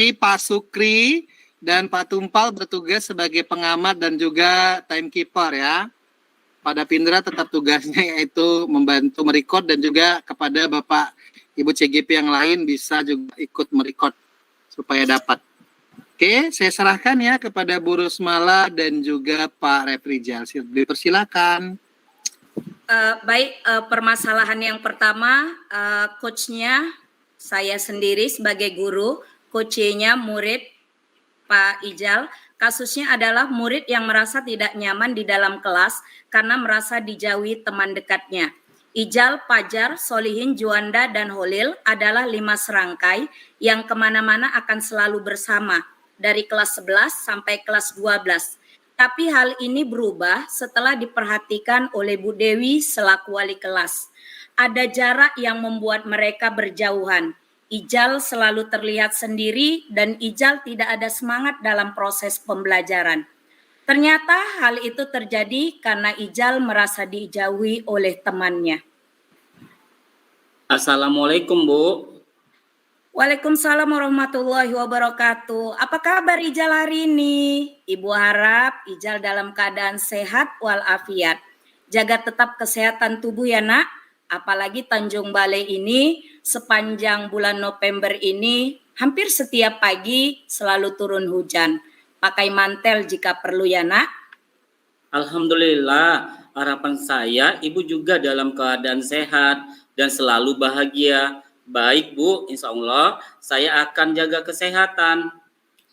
Nanti Pak Sukri dan Pak Tumpal bertugas sebagai pengamat dan juga timekeeper ya. Pada Pindra tetap tugasnya yaitu membantu merekod dan juga kepada Bapak Ibu CGP yang lain bisa juga ikut merekod supaya dapat. Oke, saya serahkan ya kepada Bu Rusmala dan juga Pak Refrijal. Dipersilakan. Baik, permasalahan yang pertama, coachnya saya sendiri sebagai guru, coachnya murid Pak Ijal. Kasusnya adalah murid yang merasa tidak nyaman di dalam kelas karena merasa dijauhi teman dekatnya. Ijal, Pajar, Solihin, Juanda, dan Holil adalah 5 serangkai yang kemana-mana akan selalu bersama dari kelas 11 sampai kelas 12. Tapi hal ini berubah setelah diperhatikan oleh Bu Dewi selaku wali kelas. Ada jarak yang membuat mereka berjauhan. Ijal selalu terlihat sendiri dan Ijal tidak ada semangat dalam proses pembelajaran. Ternyata hal itu terjadi karena Ijal merasa dijauhi oleh temannya. Assalamualaikum, Bu. Waalaikumsalam warahmatullahi wabarakatuh. Apa kabar Ijal hari ini? Ibu harap Ijal dalam keadaan sehat walafiat. Jaga tetap kesehatan tubuh ya nak. Apalagi Tanjung Balai ini sepanjang bulan November ini hampir setiap pagi selalu turun hujan. Pakai mantel jika perlu ya nak. Alhamdulillah, harapan saya Ibu juga dalam keadaan sehat dan selalu bahagia. Baik Bu, insya Allah saya akan jaga kesehatan.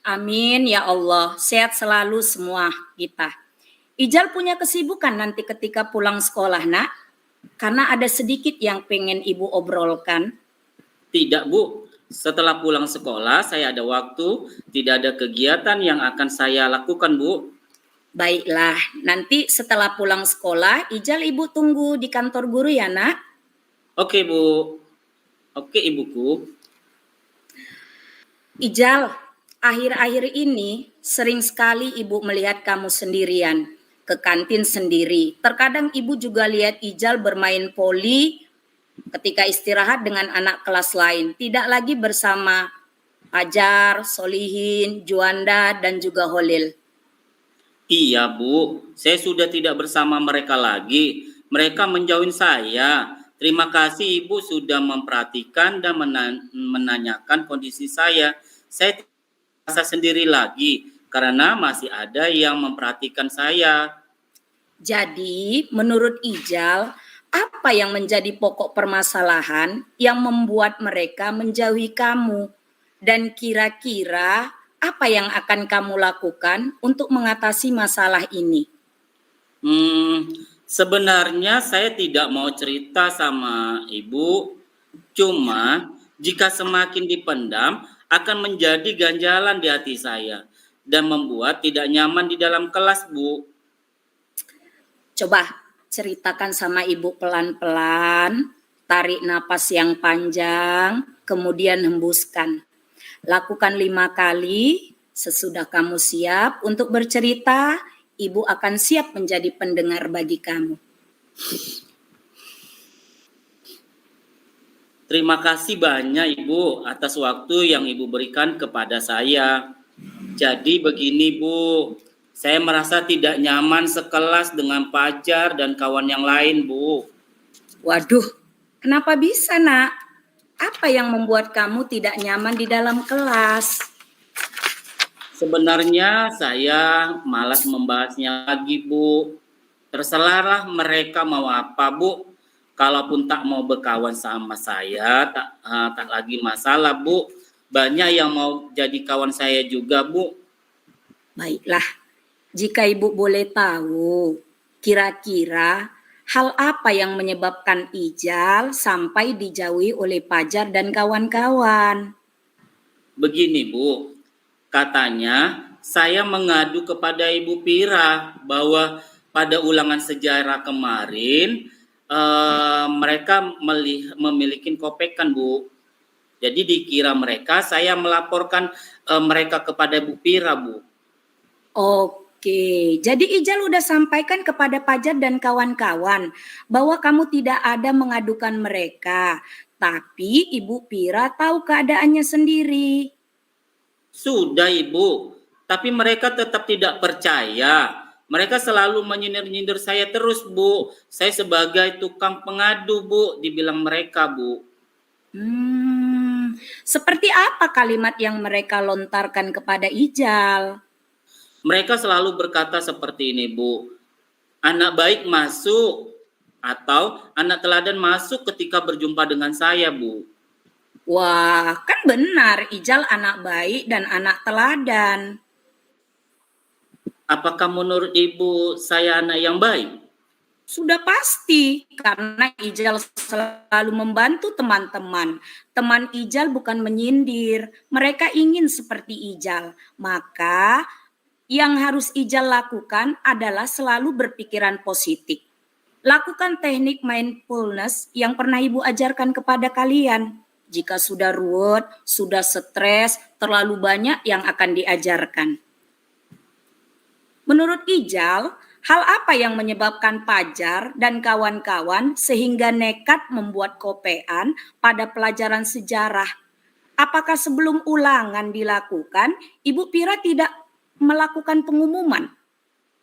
Amin ya Allah, sehat selalu semua kita. Ijal punya kesibukan nanti ketika pulang sekolah nak? Karena ada sedikit yang pengen Ibu obrolkan. Tidak Bu, setelah pulang sekolah saya ada waktu, tidak ada kegiatan yang akan saya lakukan Bu. Baiklah, nanti setelah pulang sekolah Ijal Ibu tunggu di kantor guru ya nak? Oke Bu. Oke Ibuku. Ijal, akhir-akhir ini sering sekali Ibu melihat kamu sendirian, ke kantin sendiri. Terkadang Ibu juga lihat Ijal bermain voli ketika istirahat dengan anak kelas lain. Tidak lagi bersama Pajar, Solihin, Juanda, dan juga Holil. Iya Bu, saya sudah tidak bersama mereka lagi. Mereka menjauhin saya. Terima kasih Ibu sudah memperhatikan dan menanyakan kondisi saya. Saya tidak merasa sendiri lagi karena masih ada yang memperhatikan saya. Jadi, menurut Ijal, apa yang menjadi pokok permasalahan yang membuat mereka menjauhi kamu? Dan kira-kira apa yang akan kamu lakukan untuk mengatasi masalah ini? Sebenarnya saya tidak mau cerita sama Ibu, cuma jika semakin dipendam akan menjadi ganjalan di hati saya dan membuat tidak nyaman di dalam kelas, Bu. Coba ceritakan sama Ibu pelan-pelan, tarik napas yang panjang, kemudian hembuskan. Lakukan 5 kali, sesudah kamu siap untuk bercerita, Ibu akan siap menjadi pendengar bagi kamu. Terima kasih banyak Ibu atas waktu yang Ibu berikan kepada saya. Jadi begini Bu, saya merasa tidak nyaman sekelas dengan Pajar dan kawan yang lain Bu. Waduh, kenapa bisa nak? Apa yang membuat kamu tidak nyaman di dalam kelas? Sebenarnya saya malas membahasnya lagi Bu. Terserahlah mereka mau apa Bu. Kalaupun tak mau berkawan sama saya, tak lagi masalah Bu. Banyak yang mau jadi kawan saya juga Bu. Baiklah, jika Ibu boleh tahu, kira-kira hal apa yang menyebabkan Ijal sampai dijauhi oleh Pajar dan kawan-kawan? Begini Bu, katanya saya mengadu kepada Ibu Pira bahwa pada ulangan sejarah kemarin mereka memiliki kopekan Bu. Jadi dikira mereka saya melaporkan mereka kepada Bu Pira Bu. Oke, jadi Ijal udah sampaikan kepada Pajar dan kawan-kawan bahwa kamu tidak ada mengadukan mereka, tapi Ibu Pira tahu keadaannya sendiri. Sudah Ibu, tapi mereka tetap tidak percaya. Mereka selalu menyindir-nyindir saya terus Bu. Saya sebagai tukang pengadu Bu, dibilang mereka Bu. Seperti apa kalimat yang mereka lontarkan kepada Ijal? Mereka selalu berkata seperti ini Bu, anak baik masuk atau anak teladan masuk ketika berjumpa dengan saya Bu. Wah, kan benar Ijal anak baik dan anak teladan. Apakah menurut Ibu saya anak yang baik? Sudah pasti, karena Ijal selalu membantu teman-teman. Teman Ijal bukan menyindir, mereka ingin seperti Ijal. Maka yang harus Ijal lakukan adalah selalu berpikiran positif. Lakukan teknik mindfulness yang pernah Ibu ajarkan kepada kalian. Jika sudah ruwet, sudah stres, terlalu banyak yang akan diajarkan. Menurut Ijal, hal apa yang menyebabkan Pajar dan kawan-kawan sehingga nekat membuat kopean pada pelajaran sejarah? Apakah sebelum ulangan dilakukan, Ibu Pira tidak melakukan pengumuman?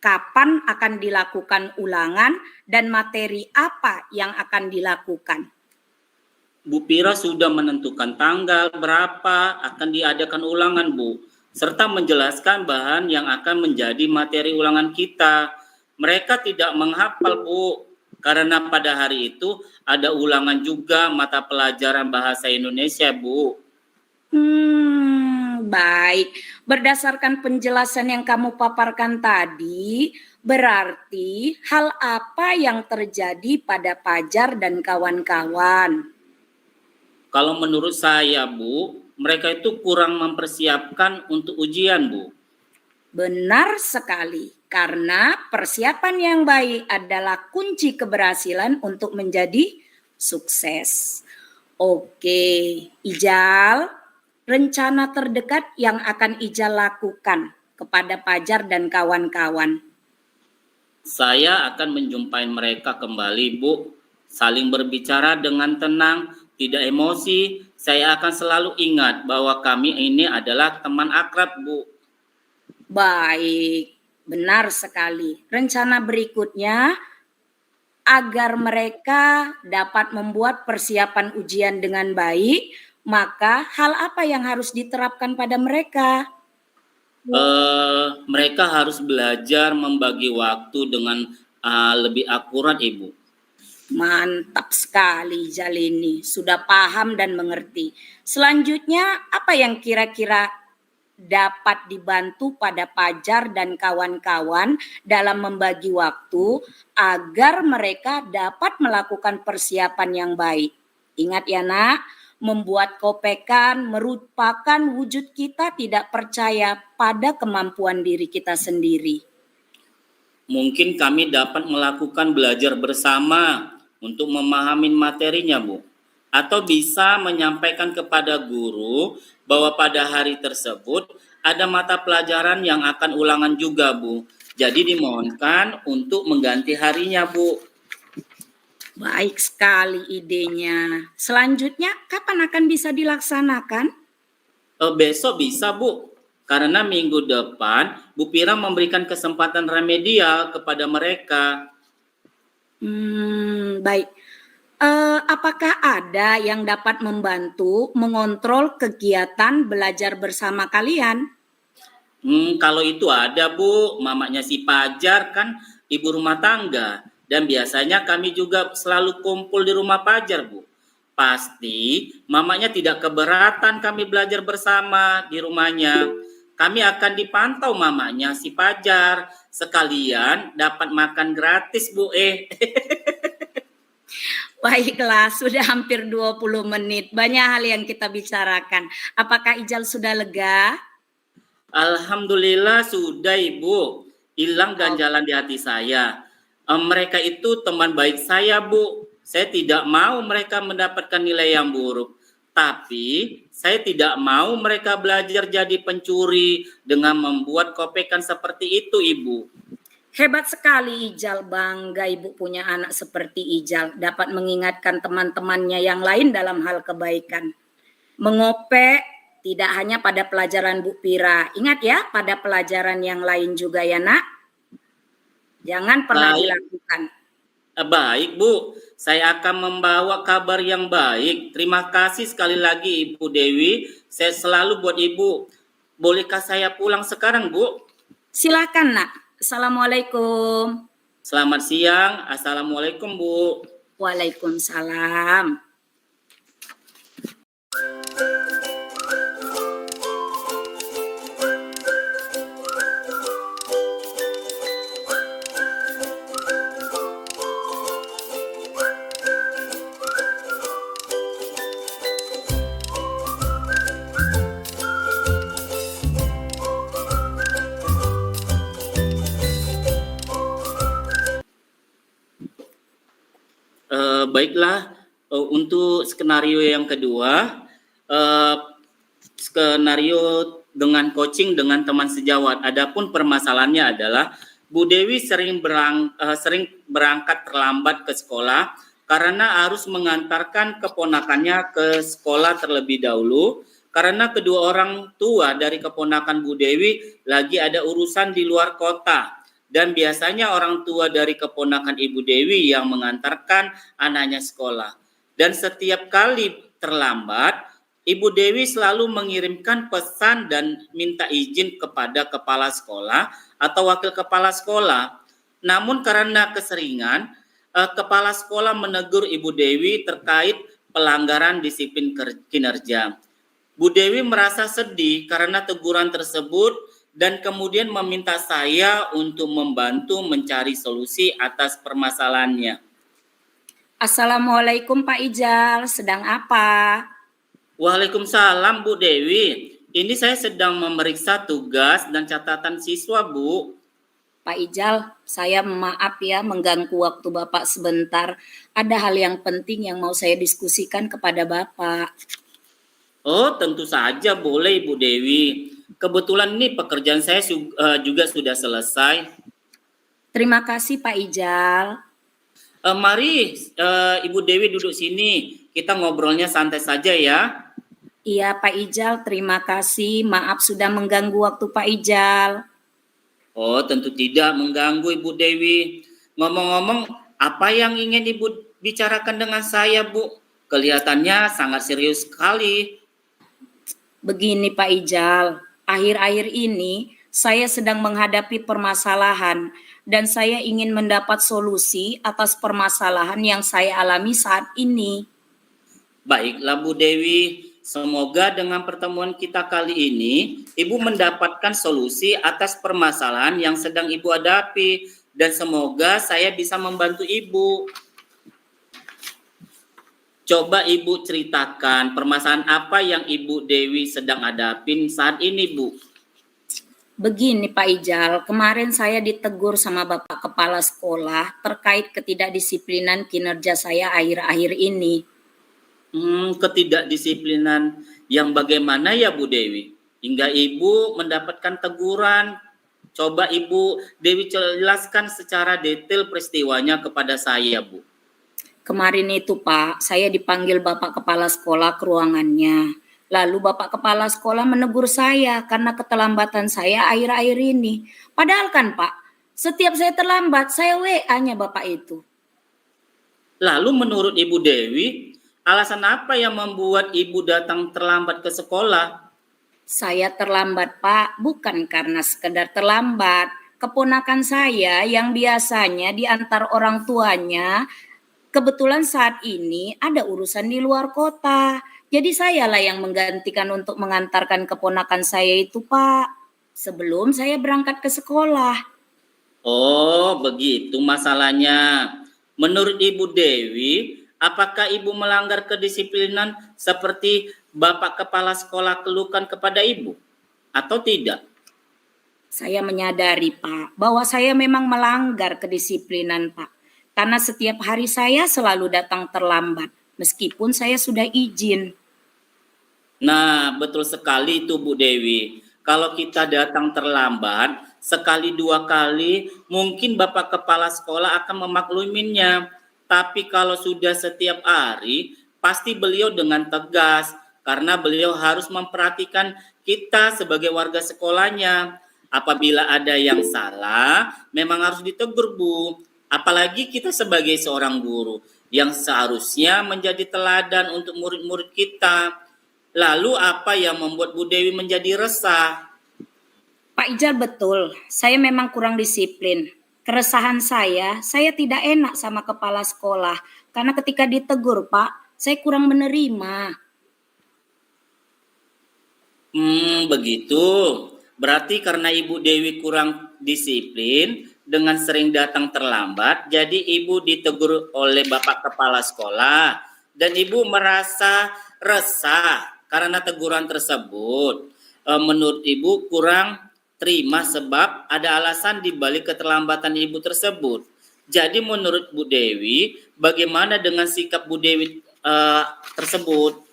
Kapan akan dilakukan ulangan dan materi apa yang akan dilakukan? Bu Pira sudah menentukan tanggal berapa akan diadakan ulangan Bu, serta menjelaskan bahan yang akan menjadi materi ulangan kita. Mereka tidak menghafal Bu, karena pada hari itu ada ulangan juga mata pelajaran bahasa Indonesia Bu. Baik. Berdasarkan penjelasan yang kamu paparkan tadi, berarti hal apa yang terjadi pada Pajar dan kawan-kawan? Kalau menurut saya Bu, mereka itu kurang mempersiapkan untuk ujian Bu. Benar sekali, karena persiapan yang baik adalah kunci keberhasilan untuk menjadi sukses. Oke, Ijal, rencana terdekat yang akan Ijal lakukan kepada Pajar dan kawan-kawan. Saya akan menjumpai mereka kembali Bu, saling berbicara dengan tenang, tidak emosi. Saya akan selalu ingat bahwa kami ini adalah teman akrab Bu. Baik, benar sekali. Rencana berikutnya agar mereka dapat membuat persiapan ujian dengan baik, maka hal apa yang harus diterapkan pada mereka? Mereka harus belajar membagi waktu dengan lebih akurat Ibu. Mantap sekali Jalini, sudah paham dan mengerti. Selanjutnya apa yang kira-kira dapat dibantu pada Pajar dan kawan-kawan dalam membagi waktu agar mereka dapat melakukan persiapan yang baik? Ingat ya Nak, membuat kopekan merupakan wujud kita tidak percaya pada kemampuan diri kita sendiri. Mungkin kami dapat melakukan belajar bersama untuk memahami materinya Bu. Atau bisa menyampaikan kepada guru bahwa pada hari tersebut ada mata pelajaran yang akan ulangan juga Bu. Jadi dimohonkan untuk mengganti harinya Bu. Baik sekali idenya. Selanjutnya kapan akan bisa dilaksanakan? Besok bisa Bu. Karena minggu depan Bu Pira memberikan kesempatan remedial kepada mereka. Baik. Apakah ada yang dapat membantu mengontrol kegiatan belajar bersama kalian? Kalau itu ada Bu, mamanya si Pajar kan ibu rumah tangga. Dan biasanya kami juga selalu kumpul di rumah Pajar Bu. Pasti mamanya tidak keberatan kami belajar bersama di rumahnya. Kami akan dipantau mamanya si Pajar. Sekalian dapat makan gratis Bu. Baiklah, sudah hampir 20 menit. Banyak hal yang kita bicarakan. Apakah Ijal sudah lega? Alhamdulillah sudah Ibu. Hilang ganjalan di hati saya. Mereka itu teman baik saya Bu. Saya tidak mau mereka mendapatkan nilai yang buruk. Tapi saya tidak mau mereka belajar jadi pencuri dengan membuat kopekan seperti itu Ibu. Hebat sekali Ijal, bangga Ibu punya anak seperti Ijal. Dapat mengingatkan teman-temannya yang lain dalam hal kebaikan. Mengopek Tidak hanya pada pelajaran Bu Pira. Ingat ya, pada pelajaran yang lain juga ya, Nak. Jangan pernah Baik. dilakukan. Baik, Bu. Saya akan membawa kabar yang baik. Terima kasih sekali lagi, Ibu Dewi. Saya selalu buat Ibu. Bolehkah saya pulang sekarang, Bu? Silakan, Nak. Assalamualaikum. Selamat siang. Assalamualaikum, Bu. Waalaikumsalam. Baiklah, untuk skenario yang kedua, skenario dengan coaching dengan teman sejawat. Adapun permasalahannya adalah Bu Dewi sering berangkat terlambat ke sekolah karena harus mengantarkan keponakannya ke sekolah terlebih dahulu karena kedua orang tua dari keponakan Bu Dewi lagi ada urusan di luar kota. Dan biasanya orang tua dari keponakan Ibu Dewi yang mengantarkan anaknya sekolah. Dan setiap kali terlambat, Ibu Dewi selalu mengirimkan pesan dan minta izin kepada kepala sekolah atau wakil kepala sekolah. Namun karena keseringan, kepala sekolah menegur Ibu Dewi terkait pelanggaran disiplin kinerja. Bu Dewi merasa sedih karena teguran tersebut dan kemudian meminta saya untuk membantu mencari solusi atas permasalahannya. Assalamualaikum Pak Ijal, sedang apa? Waalaikumsalam Bu Dewi. Ini saya sedang memeriksa tugas dan catatan siswa, Bu. Pak Ijal, saya maaf ya mengganggu waktu Bapak sebentar. Ada hal yang penting yang mau saya diskusikan kepada Bapak. Oh, tentu saja boleh Bu Dewi. Kebetulan ini pekerjaan saya juga sudah selesai. Terima kasih Pak Ijal. Mari Ibu Dewi duduk sini. Kita ngobrolnya santai saja ya. Iya Pak Ijal, terima kasih. Maaf sudah mengganggu waktu Pak Ijal. Oh, tentu tidak mengganggu Ibu Dewi. Ngomong-ngomong, apa yang ingin Ibu bicarakan dengan saya, Bu? Kelihatannya sangat serius sekali. Begini Pak Ijal, akhir-akhir ini saya sedang menghadapi permasalahan dan saya ingin mendapat solusi atas permasalahan yang saya alami saat ini. Baiklah Bu Dewi, semoga dengan pertemuan kita kali ini, Ibu mendapatkan solusi atas permasalahan yang sedang Ibu hadapi dan semoga saya bisa membantu Ibu. Coba Ibu ceritakan permasalahan apa yang Ibu Dewi sedang hadapin saat ini, Bu. Begini Pak Ijal, kemarin saya ditegur sama Bapak Kepala Sekolah terkait ketidakdisiplinan kinerja saya akhir-akhir ini. Ketidakdisiplinan yang bagaimana ya Bu Dewi? Hingga Ibu mendapatkan teguran. Coba Ibu Dewi jelaskan secara detail peristiwanya kepada saya, Bu. Kemarin itu Pak, saya dipanggil Bapak Kepala Sekolah ke ruangannya. Lalu Bapak Kepala Sekolah menegur saya karena keterlambatan saya akhir-akhir ini. Padahal kan Pak, setiap saya terlambat, saya WA-nya Bapak itu. Lalu menurut Ibu Dewi, alasan apa yang membuat Ibu datang terlambat ke sekolah? Saya terlambat Pak, bukan karena sekedar terlambat. Keponakan saya yang biasanya diantar orang tuanya, kebetulan saat ini ada urusan di luar kota. Jadi sayalah yang menggantikan untuk mengantarkan keponakan saya itu Pak. Sebelum saya berangkat ke sekolah. Oh, begitu masalahnya. Menurut Ibu Dewi, apakah Ibu melanggar kedisiplinan seperti Bapak Kepala Sekolah keluhkan kepada Ibu? Atau tidak? Saya menyadari Pak, bahwa saya memang melanggar kedisiplinan Pak. Karena setiap hari saya selalu datang terlambat, meskipun saya sudah izin. Nah, betul sekali itu Bu Dewi. Kalau kita datang terlambat, sekali dua kali, mungkin Bapak Kepala Sekolah akan memakluminya. Tapi kalau sudah setiap hari, pasti beliau dengan tegas karena beliau harus memperhatikan kita sebagai warga sekolahnya. Apabila ada yang salah, memang harus ditegur, Bu. Apalagi kita sebagai seorang guru yang seharusnya menjadi teladan untuk murid-murid kita. Lalu apa yang membuat Bu Dewi menjadi resah? Pak Ijal, betul, saya memang kurang disiplin. Keresahan saya tidak enak sama kepala sekolah. Karena ketika ditegur, Pak, saya kurang menerima. Begitu. Berarti karena Ibu Dewi kurang disiplin dengan sering datang terlambat, jadi Ibu ditegur oleh Bapak Kepala Sekolah dan Ibu merasa resah karena teguran tersebut. Menurut Ibu kurang terima sebab ada alasan di balik keterlambatan Ibu tersebut. Jadi menurut Bu Dewi, bagaimana dengan sikap Bu Dewi tersebut?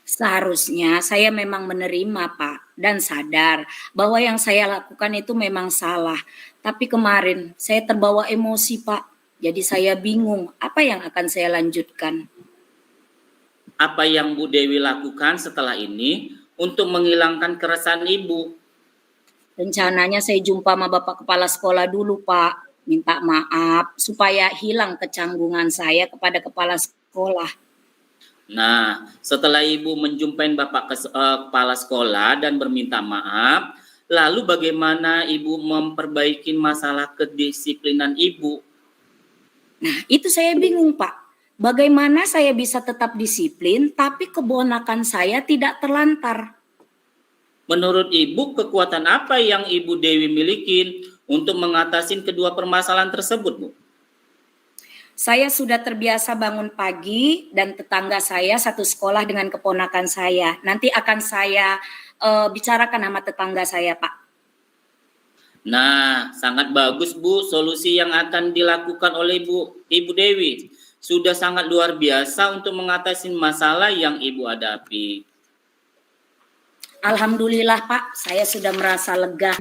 Seharusnya saya memang menerima, Pak, dan sadar bahwa yang saya lakukan itu memang salah. Tapi kemarin saya terbawa emosi, Pak. Jadi saya bingung apa yang akan saya lanjutkan. Apa yang Bu Dewi lakukan setelah ini untuk menghilangkan keresahan Ibu? Rencananya saya jumpa sama Bapak Kepala Sekolah dulu, Pak. Minta maaf supaya hilang kecanggungan saya kepada Kepala Sekolah. Nah, setelah Ibu menjumpai Bapak Kepala Sekolah dan berminta maaf, lalu bagaimana Ibu memperbaiki masalah kedisiplinan Ibu? Nah, itu saya bingung, Pak. Bagaimana saya bisa tetap disiplin, tapi kebonakan saya tidak terlantar? Menurut Ibu, kekuatan apa yang Ibu Dewi miliki untuk mengatasi kedua permasalahan tersebut, Bu? Saya sudah terbiasa bangun pagi dan tetangga saya satu sekolah dengan keponakan saya. Nanti akan saya bicarakan sama tetangga saya, Pak. Nah, sangat bagus, Bu, solusi yang akan dilakukan oleh Ibu Dewi. Sudah sangat luar biasa untuk mengatasi masalah yang Ibu hadapi. Alhamdulillah, Pak, saya sudah merasa lega.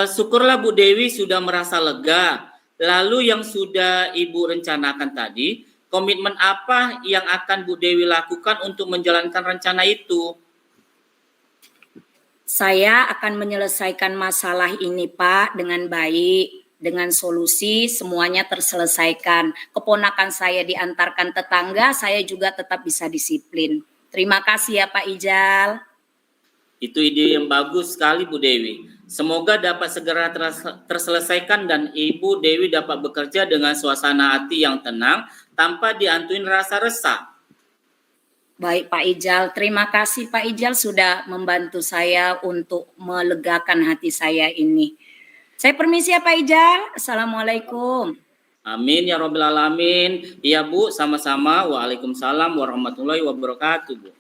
Syukurlah Bu Dewi sudah merasa lega. Lalu yang sudah Ibu rencanakan tadi, komitmen apa yang akan Bu Dewi lakukan untuk menjalankan rencana itu? Saya akan menyelesaikan masalah ini, Pak, dengan baik. Dengan solusi semuanya terselesaikan. Keponakan saya diantarkan tetangga, saya juga tetap bisa disiplin. Terima kasih ya Pak Ijal. Itu ide yang bagus sekali Bu Dewi. Semoga dapat segera terselesaikan dan Ibu Dewi dapat bekerja dengan suasana hati yang tenang tanpa dihantuin rasa resah. Baik Pak Ijal, terima kasih Pak Ijal sudah membantu saya untuk melegakan hati saya ini. Saya permisi ya Pak Ijal. Assalamualaikum. Amin ya Rabbal Alamin. Iya Bu, sama-sama. Waalaikumsalam warahmatullahi wabarakatuh Bu.